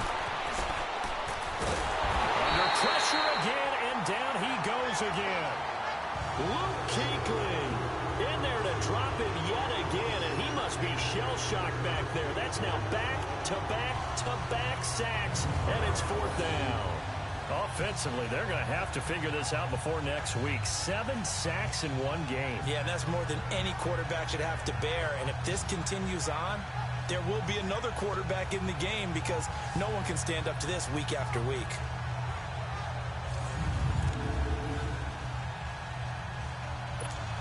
S2: Under pressure again, and down he goes again. Luke Kuechly in there to drop him yet again, and he must be shell-shocked back there. That's now back-to-back-to-back sacks, and it's 4th down. Offensively, they're going to have to figure this out before next week. 7 sacks in one game.
S1: Yeah, and that's more than any quarterback should have to bear. And if this continues on, there will be another quarterback in the game because no one can stand up to this week after week.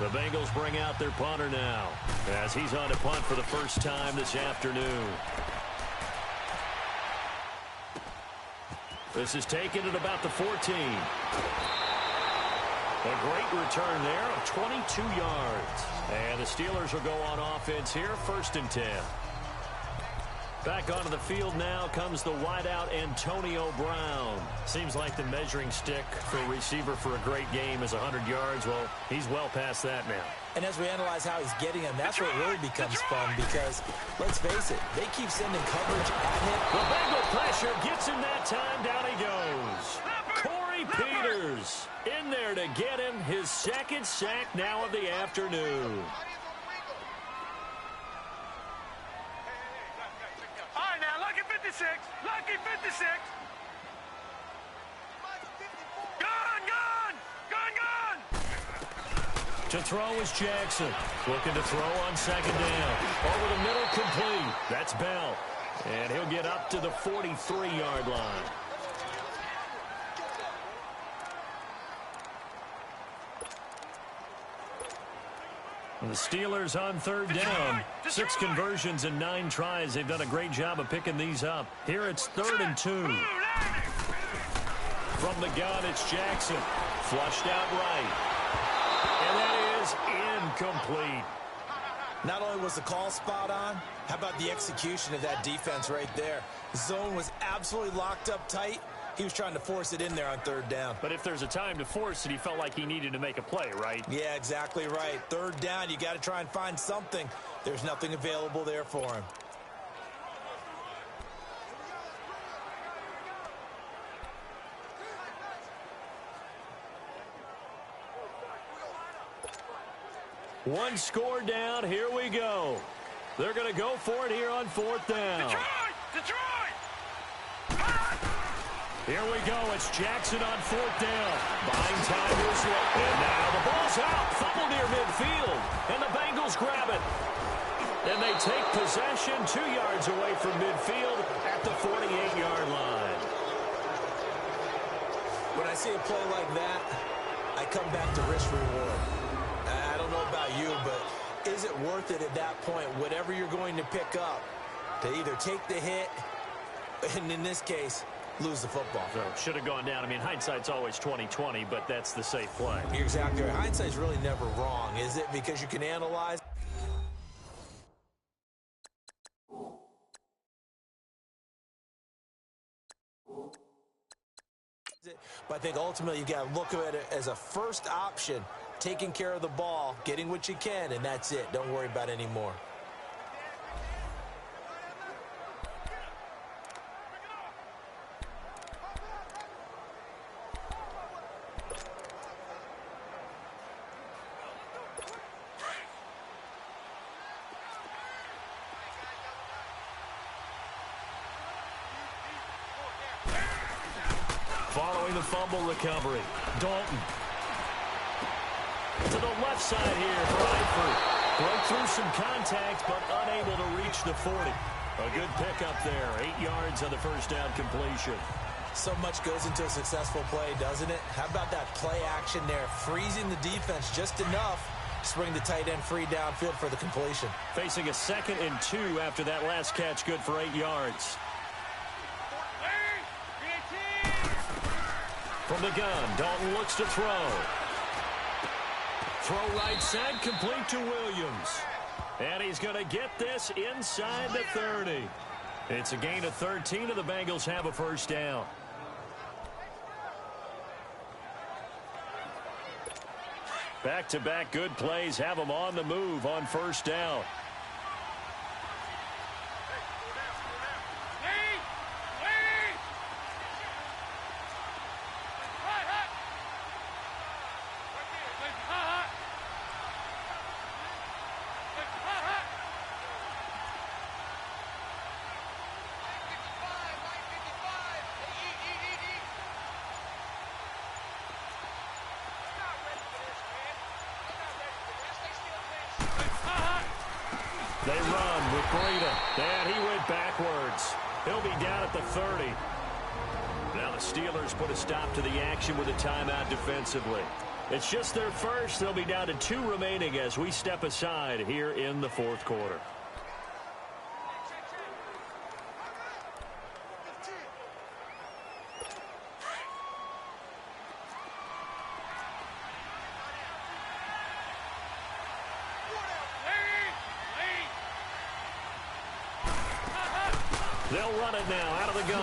S2: The Bengals bring out their punter now as he's on to punt for the first time this afternoon. This is taken at about the 14. A great return there of 22 yards. And the Steelers will go on offense here, 1st and 10. Back onto the field now comes the wideout Antonio Brown. Seems like the measuring stick for a receiver for a great game is 100 yards. Well, he's well past that now.
S1: And as we analyze how he's getting him, that's where it really becomes fun because, let's face it, they keep sending coverage at him.
S2: The Bengal pressure gets him that time. Down he goes. Corey Peters in there to get him his 2nd sack now of the afternoon.
S3: All right, now, lucky 56. Lucky 56. Gun!
S2: To throw is Jackson. Looking to throw on 2nd down. Over the middle, complete. That's Bell. And he'll get up to the 43-yard line. And the Steelers on 3rd down. 6 conversions and 9 tries. They've done a great job of picking these up. Here it's 3rd and 2. From the gun, it's Jackson. Flushed out right. And that is incomplete.
S1: Not only was the call spot on, how about the execution of that defense right there? The zone was absolutely locked up tight. He was trying to force it in there on 3rd down.
S2: But if there's a time to force it, he felt like he needed to make a play, right?
S1: Yeah, exactly right. 3rd down, you got to try and find something. There's nothing available there for him.
S2: One score down. Here we go. They're going to go for it here on 4th down.
S3: Detroit!
S2: Here we go. It's Jackson on 4th down. Buying time to slow. And now the ball's out. Fumble near midfield. And the Bengals grab it. And they take possession 2 yards away from midfield at the 48-yard line.
S1: When I see a play like that, I come back to risk-reward. I don't know about you, but is it worth it at that point, whatever you're going to pick up, to either take the hit, and in this case, lose the football?
S2: So should have gone down. I mean, hindsight's always 20/20, but that's the safe play.
S1: You're exactly right. Hindsight's really never wrong, is it? Because you can analyze. But I think ultimately you got to look at it as a first option, taking care of the ball, getting what you can, and that's it. Don't worry about it anymore.
S2: Following the fumble recovery, Dalton. To the left side here for Eifert. Broke through some contact, but unable to reach the 40. A good pickup there. 8 yards on the first down completion.
S1: So much goes into a successful play, doesn't it? How about that play action there, freezing the defense just enough to bring the tight end free downfield for the completion.
S2: Facing a 2nd and 2 after that last catch, good for 8 yards. From the gun, Dalton looks to throw. Throw right side, complete to Williams. And he's going to get this inside the 30. It's a gain of 13, and the Bengals have a first down. Back-to-back good plays have them on the move on first down. They run with Breida, and he went backwards. He'll be down at the 30. Now the Steelers put a stop to the action with a timeout defensively. It's just their first. They'll be down to 2 remaining as we step aside here in the 4th quarter. They'll run it now out of the gun.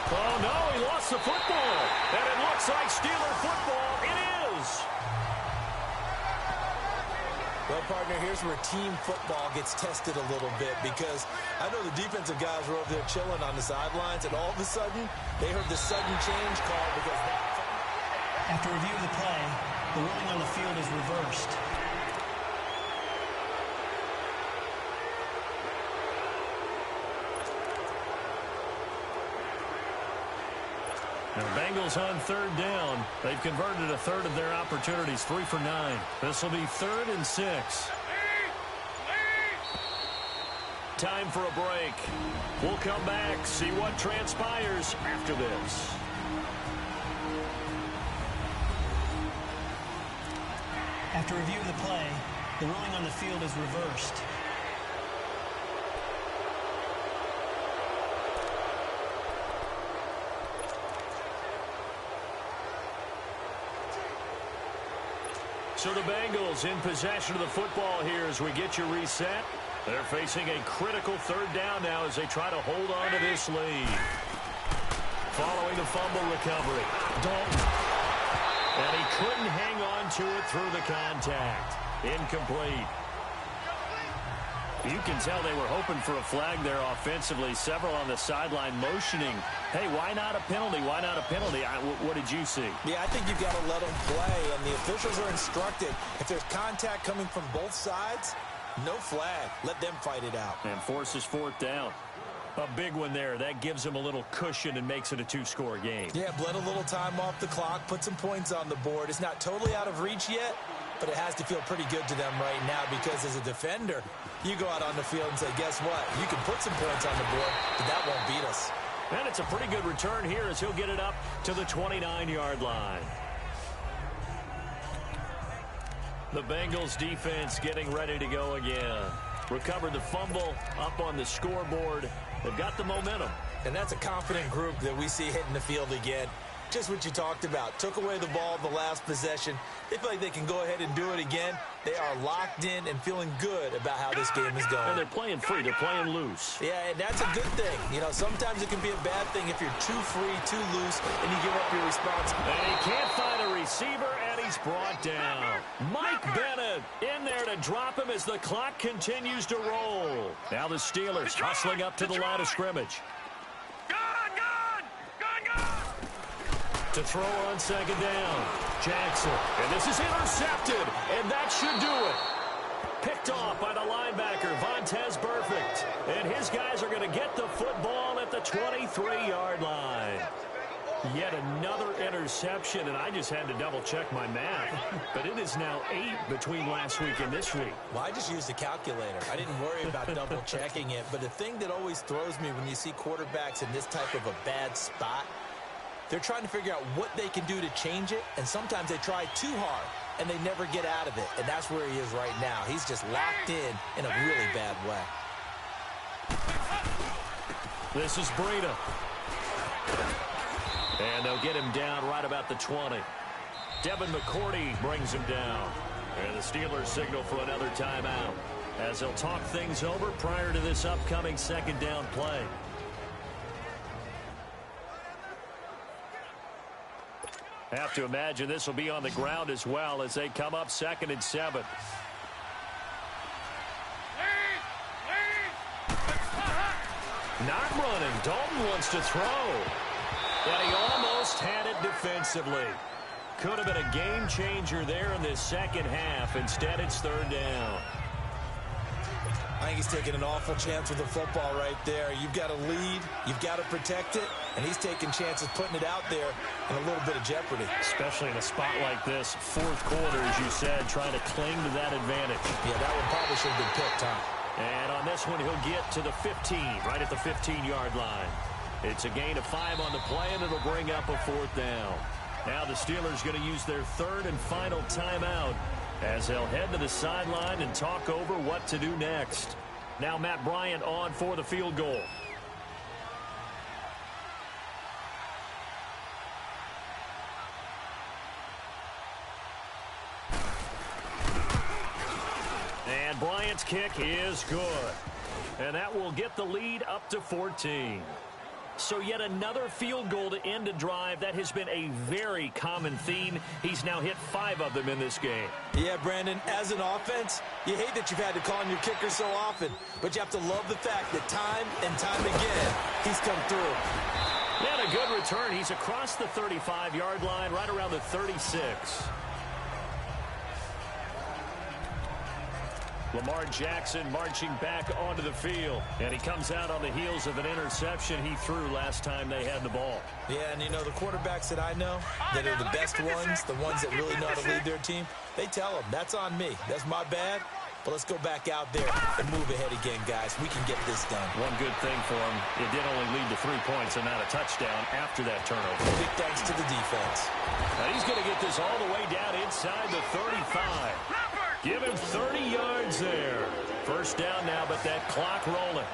S2: Oh, no, he lost the football. And it looks like Steeler football. It is.
S1: Well, partner, here's where team football gets tested a little bit because I know the defensive guys were over there chilling on the sidelines, and all of a sudden, they heard the sudden change call because
S4: After review of the play, the ruling on the field is reversed.
S2: Now, Bengals on 3rd down. They've converted a third of their opportunities, 3 for 9. This will be 3rd and 6. Time for a break. We'll come back, see what transpires after this.
S4: After review of the play, the ruling on the field is reversed.
S2: So the Bengals in possession of the football here as we get you reset. They're facing a critical 3rd down now as they try to hold on to this lead. Following the fumble recovery, Dalton. And he couldn't hang on to it through the contact. Incomplete. You can tell they were hoping for a flag there offensively. Several on the sideline motioning. Hey, why not a penalty? Why not a penalty? What did you see?
S1: Yeah, I think you've got to let them play, and the officials are instructed. If there's contact coming from both sides, no flag. Let them fight it out.
S2: And forces 4th down. A big one there. That gives them a little cushion and makes it a 2-score game.
S1: Yeah, bled a little time off the clock, put some points on the board. It's not totally out of reach yet, but it has to feel pretty good to them right now because as a defender, you go out on the field and say, guess what? You can put some points on the board, but that won't beat us.
S2: And it's a pretty good return here as he'll get it up to the 29-yard line. The Bengals defense getting ready to go again. Recovered the fumble up on the scoreboard. They've got the momentum.
S1: And that's a confident group that we see hitting the field again. Just what you talked about. Took away the ball the last possession. They feel like they can go ahead and do it again. They are locked in and feeling good about how this game is going.
S2: And they're playing free. They're playing loose.
S1: Yeah, and that's a good thing. You know, sometimes it can be a bad thing if you're too free, too loose, and you give up your responsibility.
S2: And he can't find a receiver, and he's brought down. Mike Bennett in there to drop him as the clock continues to roll. Now the Steelers hustling up to the line of scrimmage. To throw on 2nd down. Jackson. And this is intercepted. And that should do it. Picked off by the linebacker, Vontaze Burfict. And his guys are going to get the football at the 23-yard line. Yet another interception, and I just had to double-check my math. But it is now 8 between last week and this week.
S1: Well, I just used a calculator. I didn't worry about double-checking it. But the thing that always throws me when you see quarterbacks in this type of a bad spot They're trying to figure out what they can do to change it, and sometimes they try too hard, and they never get out of it. And that's where he is right now. He's just locked in a really bad way.
S2: This is Breida. And they'll get him down right about the 20. Devin McCourty brings him down. And the Steelers signal for another timeout as they'll talk things over prior to this upcoming second down play. Have to imagine this will be on the ground as well as they come up 2nd and 7. Not running. Dalton wants to throw. And he almost had it defensively. Could have been a game changer there in this second half. Instead, it's 3rd down.
S1: I think he's taking an awful chance with the football right there. You've got to lead. You've got to protect it. And he's taking chances putting it out there in a little bit of jeopardy.
S2: Especially in a spot like this, 4th quarter, as you said, trying to cling to that advantage.
S1: Yeah, that one probably should have been picked, huh?
S2: And on this one, he'll get to the 15, right at the 15-yard line. It's a gain of 5 on the play, and it'll bring up a 4th down. Now the Steelers going to use their 3rd and final timeout as they'll head to the sideline and talk over what to do next. Now Matt Bryant on for the field goal. And Bryant's kick is good. And that will get the lead up to 14. So yet another field goal to end a drive. That has been a very common theme. He's now hit 5 of them in this game.
S1: Yeah, Brandon, as an offense, you hate that you've had to call on your kicker so often, but you have to love the fact that time and time again, he's come through.
S2: Yeah, and a good return. He's across the 35-yard line, right around the 36. Lamar Jackson marching back onto the field. And he comes out on the heels of an interception he threw last time they had the ball.
S1: Yeah, and you know, the quarterbacks that I know that are the best ones, the ones that really know how to lead their team, they tell them, that's on me. That's my bad. But let's go back out there and move ahead again, guys. We can get this done.
S2: One good thing for him, it did only lead to 3 points and not a touchdown after that turnover.
S1: Big thanks to the defense.
S2: And he's going to get this all the way down inside the 35. Give him 30 yards there. 1st down now, but that clock rolling.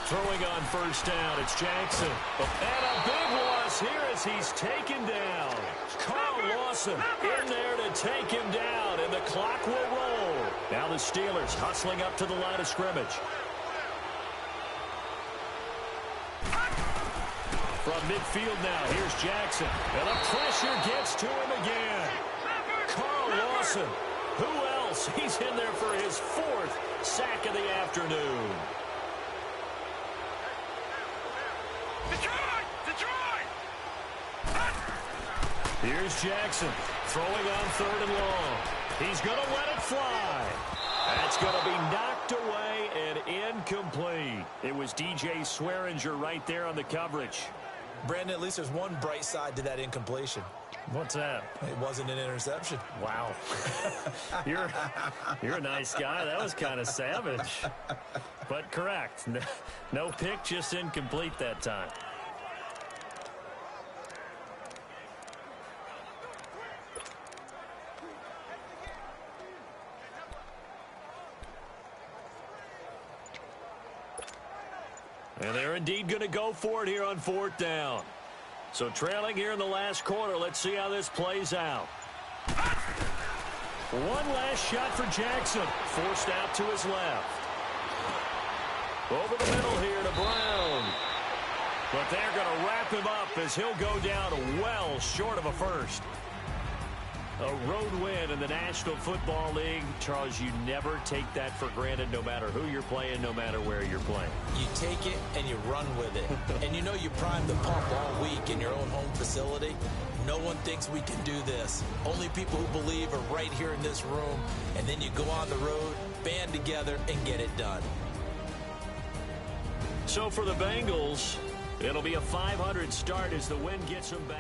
S2: Throwing on 1st down, it's Jackson. And a big loss here as he's taken down. Carl Lawson in there to take him down, and the clock will roll. Now the Steelers hustling up to the line of scrimmage. From midfield now, here's Jackson. And the pressure gets to him again. Carl Lawson. Who else? He's in there for his 4th sack of the afternoon. Here's Jackson throwing on 3rd and long. He's going to let it fly. That's going to be knocked away and incomplete. It was DJ Swearinger right there on the coverage.
S1: Brandon, at least there's one bright side to that incompletion.
S2: What's that?
S1: It wasn't an interception.
S2: Wow. You're a nice guy. That was kind of savage. But correct. No pick, just incomplete that time. And they're indeed going to go for it here on 4th down. So trailing here in the last quarter. Let's see how this plays out. One last shot for Jackson. Forced out to his left. Over the middle here to Brown. But they're going to wrap him up as he'll go down well short of a 1st. A road win in the National Football League. Charles, you never take that for granted no matter who you're playing, no matter where you're playing.
S1: You take it and you run with it. And you know you prime the pump all week in your own home facility. No one thinks we can do this. Only people who believe are right here in this room. And then you go on the road, band together, and get it done.
S2: So for the Bengals, it'll be a 500 start as the win gets them back.